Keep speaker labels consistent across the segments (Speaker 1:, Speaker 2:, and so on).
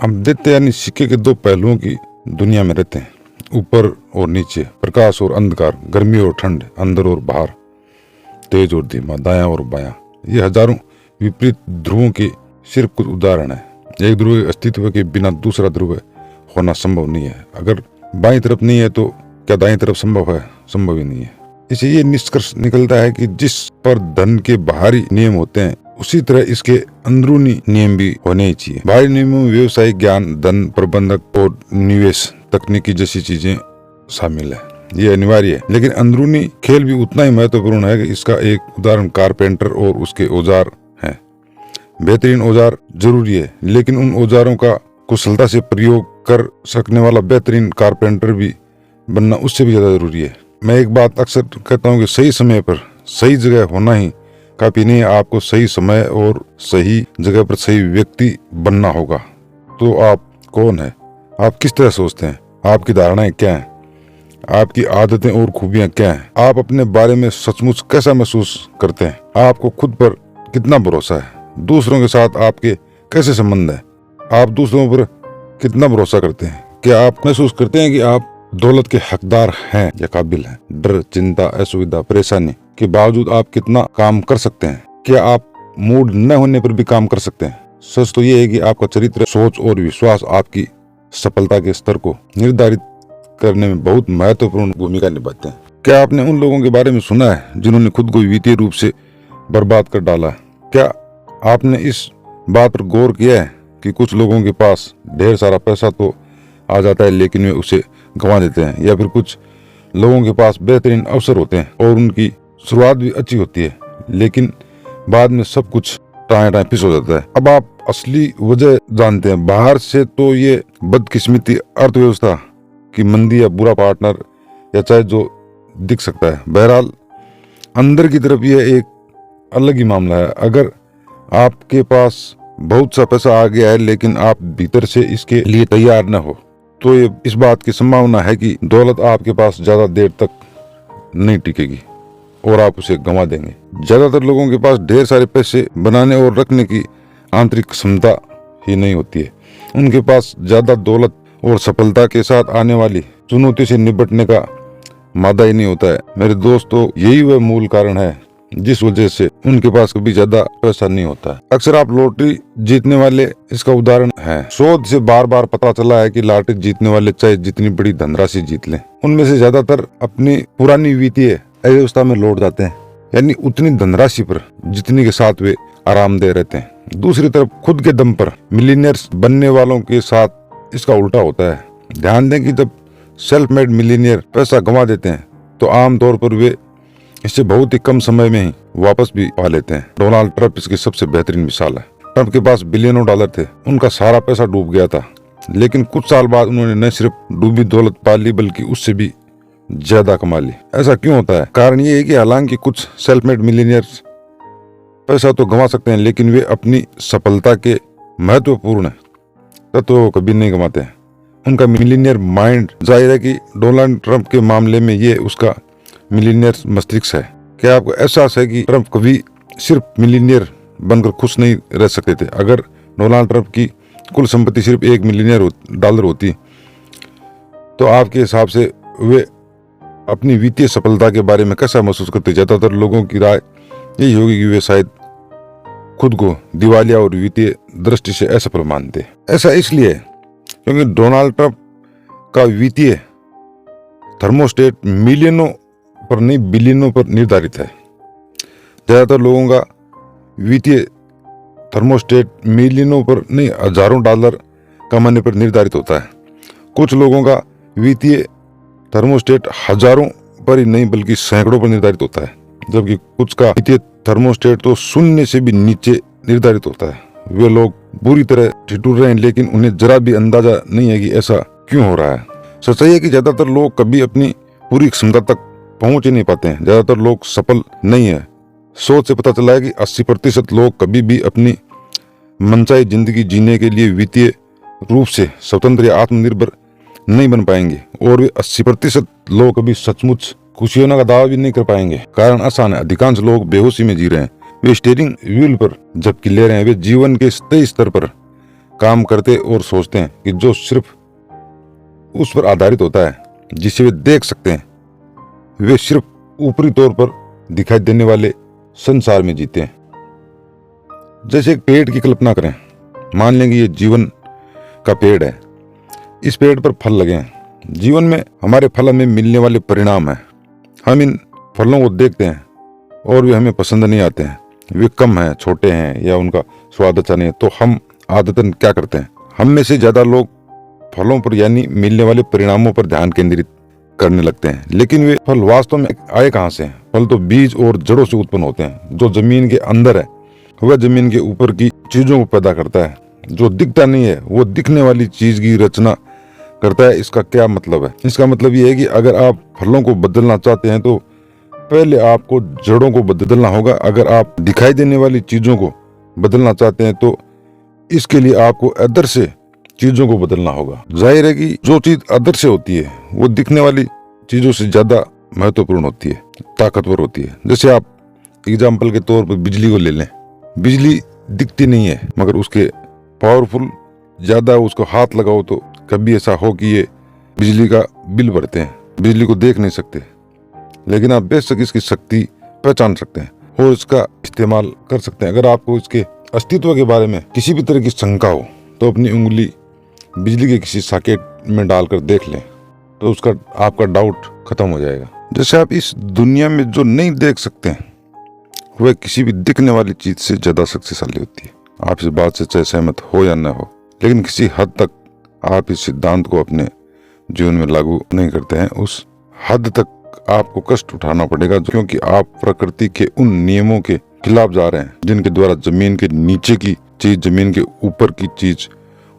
Speaker 1: हम दैत्य यानी सिक्के के दो पहलुओं की दुनिया में रहते हैं, ऊपर और नीचे, प्रकाश और अंधकार, गर्मी और ठंड, अंदर और बाहर, तेज और धीमा, दायां और बायां। ये हजारों विपरीत ध्रुवों के सिर्फ कुछ उदाहरण है। एक ध्रुव के अस्तित्व के बिना दूसरा ध्रुव होना संभव नहीं है। अगर बाईं तरफ नहीं है तो क्या दाईं तरफ संभव है? संभव ही नहीं है। इसे ये निष्कर्ष निकलता है कि जिस पर धन के बाहरी नियम होते हैं उसी तरह इसके अंदरूनी नियम भी होने ही चाहिए। बाहरी नियमों में व्यवसायिक ज्ञान, धन प्रबंधक और निवेश तकनीकी जैसी चीजें शामिल है। ये अनिवार्य है, लेकिन अंदरूनी खेल भी उतना ही महत्वपूर्ण है कि इसका एक उदाहरण कारपेंटर और उसके औजार हैं। बेहतरीन औजार जरूरी है, लेकिन उन औजारों का कुशलता से प्रयोग कर सकने वाला बेहतरीन कारपेंटर भी बनना उससे भी ज्यादा जरूरी है। मैं एक बात अक्सर कहता हूँ कि सही समय पर सही जगह होना ही काफी नहीं है, आपको सही समय और सही जगह पर सही व्यक्ति बनना होगा। तो आप कौन है? आप किस तरह सोचते हैं? आपकी धारणाएं क्या हैं? आपकी आदतें और खूबियां क्या हैं? आप अपने बारे में सचमुच कैसा महसूस करते हैं? आपको खुद पर कितना भरोसा है? दूसरों के साथ आपके कैसे संबंध है? आप दूसरों पर कितना भरोसा करते हैं? क्या आप महसूस करते हैं कि आप दौलत के हकदार हैं या काबिल हैं? डर, चिंता, असुविधा, परेशानी के बावजूद आप कितना काम कर सकते हैं? क्या आप मूड न होने पर भी काम कर सकते हैं? सच तो ये है कि आपका चरित्र, सोच और विश्वास आपकी सफलता के स्तर को निर्धारित करने में बहुत महत्वपूर्ण भूमिका निभाते हैं। क्या आपने उन लोगों के बारे में सुना है जिन्होंने खुद को वित्तीय रूप से बर्बाद कर डाला? क्या आपने इस बात पर गौर किया है कि कुछ लोगों के पास ढेर सारा पैसा तो आ जाता है लेकिन वे उसे गंवा देते हैं, या फिर कुछ लोगों के पास बेहतरीन अवसर होते हैं और उनकी शुरुआत भी अच्छी होती है, लेकिन बाद में सब कुछ टाएं फिस हो जाता है। अब आप असली वजह जानते हैं। बाहर से तो ये बदकिस्मती, अर्थव्यवस्था की मंदी या बुरा पार्टनर या चाहे जो दिख सकता है। बहरहाल अंदर की तरफ यह एक अलग ही मामला है। अगर आपके पास बहुत सा पैसा आ गया है लेकिन आप भीतर से इसके लिए तैयार न हो तो ये इस बात की संभावना है कि दौलत आपके पास ज्यादा देर तक नहीं टिकेगी और आप उसे गंवा देंगे। ज्यादातर लोगों के पास ढेर सारे पैसे बनाने और रखने की आंतरिक क्षमता ही नहीं होती है। उनके पास ज्यादा दौलत और सफलता के साथ आने वाली चुनौती से निपटने का मादा ही नहीं होता है। मेरे दोस्तों, यही वह मूल कारण है जिस वजह से उनके पास कभी ज्यादा पैसा नहीं होता है। अक्सर आप लॉटरी जीतने वाले इसका उदाहरण है। शोध से बार बार पता चला है कि लॉटरी जीतने वाले चाहे जितनी बड़ी धनराशि जीत लें, उनमें से ज्यादातर अपनी पुरानी वित्तीय अव्यवस्था में लौट जाते हैं, यानी उतनी धनराशि पर जितनी के साथ वे आरामदेह रहते हैं। दूसरी तरफ खुद के दम पर मिलीनियर्स बनने वालों के साथ इसका उल्टा होता है। ध्यान दें कि जब सेल्फ मेड मिलीनियर पैसा गंवा देते हैं तो आमतौर पर वे इससे बहुत ही कम समय में ही वापस भी पा लेते हैं। डोनाल्ड ट्रंप इसकी सबसे बेहतरीन मिसाल है। ट्रंप के पास बिलियनों डॉलर थे, उनका सारा पैसा डूब गया था, लेकिन कुछ साल बाद उन्होंने न सिर्फ डूबी दौलत पा ली बल्कि उससे भी ज्यादा कमा ली। ऐसा क्यों होता है? कारण ये है कि हालांकि कुछ सेल्फ मेड मिलीनियर्स पैसा तो गंवा सकते हैं, लेकिन वे अपनी सफलता के महत्वपूर्ण तत्वों को कभी नहीं गंवाते हैं। उनका मिलीनियर माइंड, जाहिर है कि डोनाल्ड ट्रंप के मामले में ये उसका मिलीनियर मस्तिष्क है। क्या आपको एहसास है कि ट्रंप कभी सिर्फ मिलीनियर बनकर खुश नहीं रह सकते थे? अगर डोनाल्ड ट्रंप की कुल संपत्ति सिर्फ $1 मिलियन डॉलर होती तो आपके हिसाब से वे अपनी वित्तीय सफलता के बारे में कैसा महसूस करते? ज्यादातर लोगों की राय यही होगी कि वे शायद खुद को दिवालिया और वित्तीय दृष्टि से असफल मानते। ऐसा इसलिए क्योंकि डोनाल्ड ट्रंप का वित्तीय थर्मोस्टेट मिलियनों पर नहीं बिलियनों पर निर्धारित है। ज्यादातर लोगों का वित्तीय थर्मोस्टेट मिलियनों पर नहीं हजारों डॉलर कमाने पर निर्धारित होता है। कुछ लोगों का वित्तीय थर्मोस्टेट हजारों पर ही नहीं बल्कि सैकड़ों पर निर्धारित होता है, जबकि कुछ का वित्तीय थर्मोस्टेट तो शून्य से भी नीचे निर्धारित होता है। वे लोग बुरी तरह ठिठुर रहे हैं, लेकिन उन्हें जरा भी अंदाजा नहीं है कि ऐसा क्यों हो रहा है। सच्चाई है कि ज्यादातर लोग कभी अपनी पूरी क्षमता तक पहुंच ही नहीं पाते हैं। ज्यादातर लोग सफल नहीं है। सोच से पता चला है कि 80% लोग कभी भी अपनी मनचाही जिंदगी जीने के लिए वित्तीय रूप से स्वतंत्र या आत्मनिर्भर नहीं बन पाएंगे, और वे 80% लोग कभी सचमुच खुशी होने का दावा भी नहीं कर पाएंगे। कारण आसान है, अधिकांश लोग बेहोशी में जी रहे हैं। वे स्टीयरिंग व्हील पर झपकी ले रहे हैं, वे जीवन के सही स्तर पर काम करते और सोचते हैं कि जो सिर्फ उस पर आधारित होता है जिसे वे देख सकते हैं, वे सिर्फ ऊपरी तौर पर दिखाई देने वाले संसार में जीते हैं। जैसे एक पेड़ की कल्पना करें। मान लें कि ये जीवन का पेड़ है, इस पेड़ पर फल लगे हैं। जीवन में हमारे फल हमें मिलने वाले परिणाम हैं। हम इन फलों को देखते हैं और वे हमें पसंद नहीं आते हैं, वे कम हैं, छोटे हैं या उनका स्वाद अच्छा नहीं है, तो हम आदतन क्या करते हैं, हम में से ज्यादा लोग फलों पर यानी मिलने वाले परिणामों पर ध्यान केंद्रित करने लगते हैं। लेकिन वे फल वास्तव में आए कहाँ से हैं? फल तो बीज और जड़ों से उत्पन्न होते हैं। जो जमीन के अंदर है वह जमीन के ऊपर की चीजों को पैदा करता है। जो दिखता नहीं है वो दिखने वाली चीज की रचना करता है। इसका क्या मतलब है? इसका मतलब ये है कि अगर आप फलों को बदलना चाहते हैं तो पहले आपको जड़ों को बदलना होगा। अगर आप दिखाई देने वाली चीजों को बदलना चाहते हैं तो इसके लिए आपको अदृश्य चीजों को बदलना होगा। जाहिर है कि जो चीज अदृश्य होती है वो दिखने वाली चीजों से ज्यादा महत्वपूर्ण होती है, ताकतवर होती है। जैसे आप एग्जाम्पल के तौर पर बिजली को ले लें। बिजली दिखती नहीं है मगर उसके पावरफुल ज्यादा, उसको हाथ लगाओ तो कभी ऐसा हो कि ये बिजली का बिल भरते हैं। बिजली को देख नहीं सकते लेकिन आप बेशक इसकी शक्ति पहचान सकते हैं और इसका इस्तेमाल कर सकते हैं। अगर आपको इसके अस्तित्व के बारे में किसी भी तरह की शंका हो तो अपनी उंगली बिजली के किसी सॉकेट में डालकर देख लें तो उसका आपका डाउट खत्म हो जाएगा। जैसे आप इस दुनिया में जो नहीं देख सकते हैं वह किसी भी दिखने वाली चीज से ज्यादा शक्तिशाली होती है। आप इस बात से चाहे सहमत हो या न हो, लेकिन किसी हद तक आप इस सिद्धांत को अपने जीवन में लागू नहीं करते हैं, उस हद तक आपको कष्ट उठाना पड़ेगा, क्योंकि आप प्रकृति के उन नियमों के खिलाफ जा रहे हैं जिनके द्वारा जमीन के नीचे की चीज जमीन के ऊपर की चीज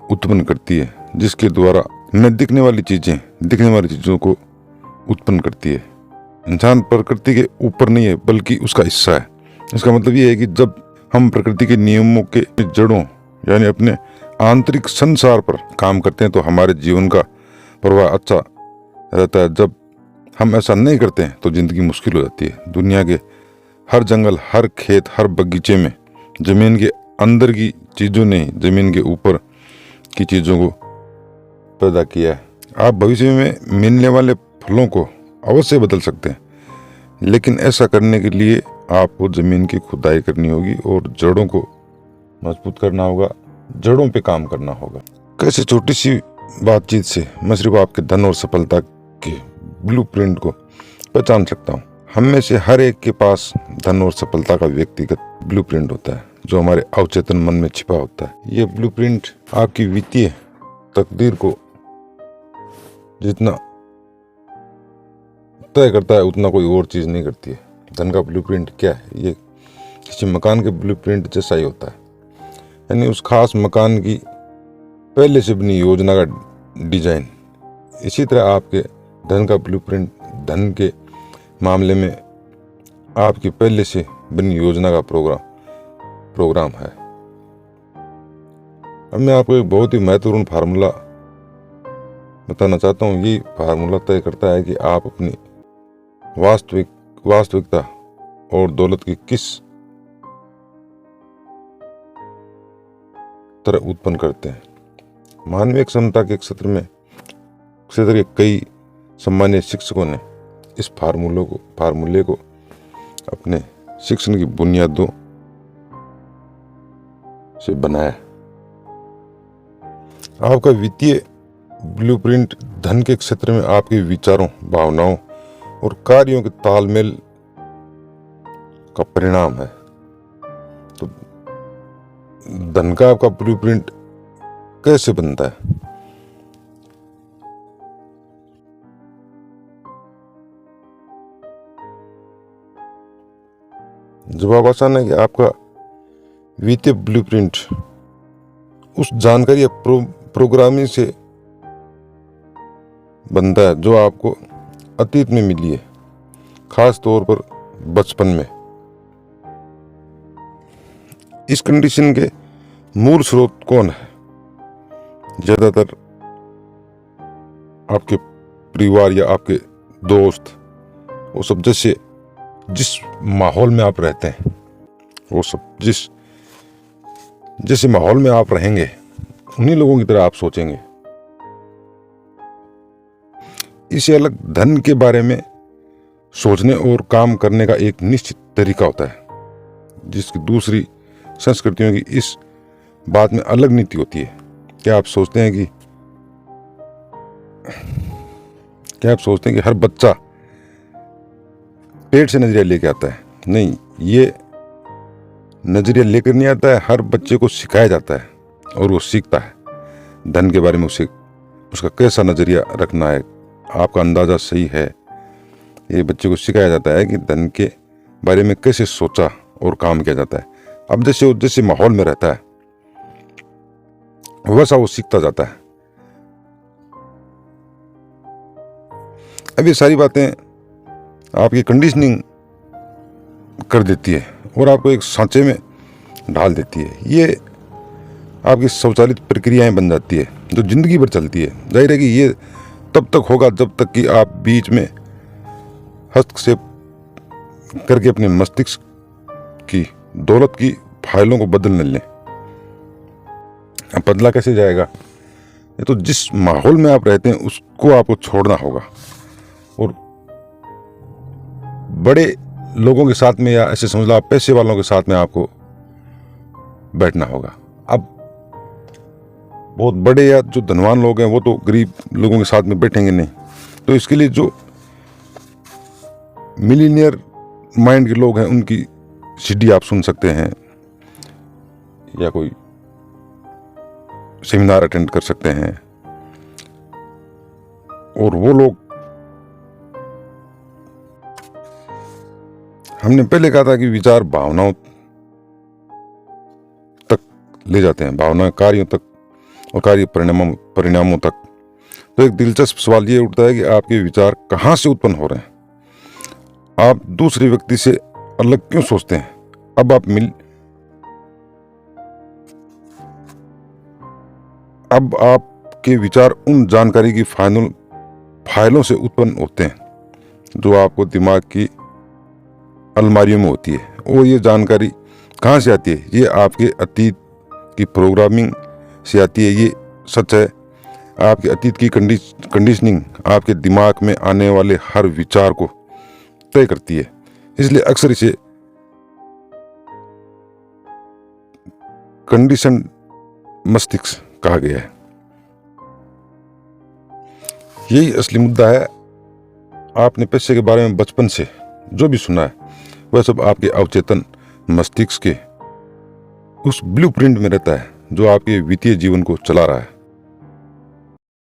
Speaker 1: उत्पन्न करती है, जिसके द्वारा न दिखने वाली चीजें दिखने वाली चीजों को उत्पन्न करती है। इंसान प्रकृति के ऊपर नहीं है बल्कि उसका हिस्सा है। इसका मतलब ये है कि जब हम प्रकृति के नियमों के जड़ों यानी अपने आंतरिक संसार पर काम करते हैं तो हमारे जीवन का प्रवाह अच्छा रहता है। जब हम ऐसा नहीं करते हैं तो जिंदगी मुश्किल हो जाती है। दुनिया के हर जंगल, हर खेत, हर बगीचे में जमीन के अंदर की चीजों ने जमीन के ऊपर की चीजों को पैदा किया है। आप भविष्य में मिलने वाले फलों को अवश्य बदल सकते हैं, लेकिन ऐसा करने के लिए आपको जमीन की खुदाई करनी होगी और जड़ों को मजबूत करना होगा, जड़ों पे काम करना होगा। कैसे छोटी सी बातचीत से मैं सिर्फ आपके धन और सफलता के ब्लूप्रिंट को पहचान सकता हूँ। हम में से हर एक के पास धन और सफलता का व्यक्तिगत ब्लूप्रिंट होता है जो हमारे अवचेतन मन में छिपा होता है। यह ब्लूप्रिंट आपकी वित्तीय तकदीर को जितना तय करता है उतना कोई और चीज नहीं करती है। धन का ब्लूप्रिंट क्या है? ये किसी मकान के ब्लूप्रिंट जैसा ही होता है, यानी उस खास मकान की पहले से बनी योजना का डिजाइन। इसी तरह आपके धन का ब्लूप्रिंट धन के मामले में आपकी पहले से बनी योजना का प्रोग्राम है। अब मैं आपको एक बहुत ही महत्वपूर्ण फार्मूला बताना चाहता हूँ। ये फार्मूला तय करता है कि आप अपनी वास्तविकता और दौलत की किस तरह उत्पन्न करते हैं। मानवीय क्षमता के क्षेत्र के कई सम्मानित शिक्षकों ने इस फार्मूले को अपने शिक्षण की बुनियादों से बनाया। आपका वित्तीय ब्लूप्रिंट धन के क्षेत्र में आपके विचारों, भावनाओं और कार्यों के तालमेल का परिणाम है। तो धन का आपका ब्लूप्रिंट कैसे बनता है? जवाब आसान है कि आपका वित्तीय ब्लूप्रिंट उस जानकारी या प्रोग्रामिंग से बनता है जो आपको अतीत में मिली है, खास तौर पर बचपन में। इस कंडीशन के मूल स्रोत कौन है? ज्यादातर आपके परिवार या आपके दोस्त, वो सब जिस माहौल में आप रहते हैं, वो सब जिस माहौल में आप रहेंगे उन्हीं लोगों की तरह आप सोचेंगे। इससे अलग धन के बारे में सोचने और काम करने का एक निश्चित तरीका होता है, जिसकी दूसरी संस्कृतियों की इस बात में अलग नीति होती है। क्या आप सोचते हैं कि हर बच्चा पेट से नजरिया लेके आता है? नहीं, ये नजरिया लेकर नहीं आता है, हर बच्चे को सिखाया जाता है और वो सीखता है धन के बारे में। उसका कैसा नजरिया रखना है, आपका अंदाजा सही है, ये बच्चे को सिखाया जाता है कि धन के बारे में कैसे सोचा और काम किया जाता है। अब जैसे माहौल में रहता है वैसा वो सीखता जाता है। अब ये सारी बातें आपकी कंडीशनिंग कर देती है और आपको एक सांचे में ढाल देती है। ये आपकी स्वचालित प्रक्रियाएं बन जाती है जो जिंदगी भर चलती है। जाहिर है कि ये तब तक होगा जब तक कि आप बीच में हस्तक्षेप करके अपने मस्तिष्क की दौलत की फाइलों को बदल न लें। अब बदला कैसे जाएगा? ये तो जिस माहौल में आप रहते हैं उसको आपको छोड़ना होगा और बड़े लोगों के साथ में, या ऐसे समझ लो आप पैसे वालों के साथ में आपको बैठना होगा। अब बहुत बड़े या जो धनवान लोग हैं वो तो गरीब लोगों के साथ में बैठेंगे नहीं। तो इसके लिए जो मिलीनियर माइंड के लोग हैं उनकी सीडी आप सुन सकते हैं या कोई सेमिनार अटेंड कर सकते हैं। और वो लोग, हमने पहले कहा था कि विचार भावनाओं तक ले जाते हैं, भावना कार्यों तक और कार्य परिणामों तक। तो एक दिलचस्प सवाल ये उठता है कि आपके विचार कहाँ से उत्पन्न हो रहे हैं? आप दूसरे व्यक्ति से अलग क्यों सोचते हैं? अब आपके विचार उन जानकारी की फाइलों से उत्पन्न होते हैं जो आपको दिमाग की अलमारियों में होती है। और ये जानकारी कहाँ से आती है? ये आपके अतीत की प्रोग्रामिंग से आती है। ये सच है, आपके अतीत की कंडीशनिंग आपके दिमाग में आने वाले हर विचार को तय करती है। इसलिए अक्सर इसे कंडीशन मस्तिष्क कहा गया है। यही असली मुद्दा है। आपने पैसे के बारे में बचपन से जो भी सुना है वह सब आपके अवचेतन मस्तिष्क के उस ब्लूप्रिंट में रहता है जो आपके वित्तीय जीवन को चला रहा है।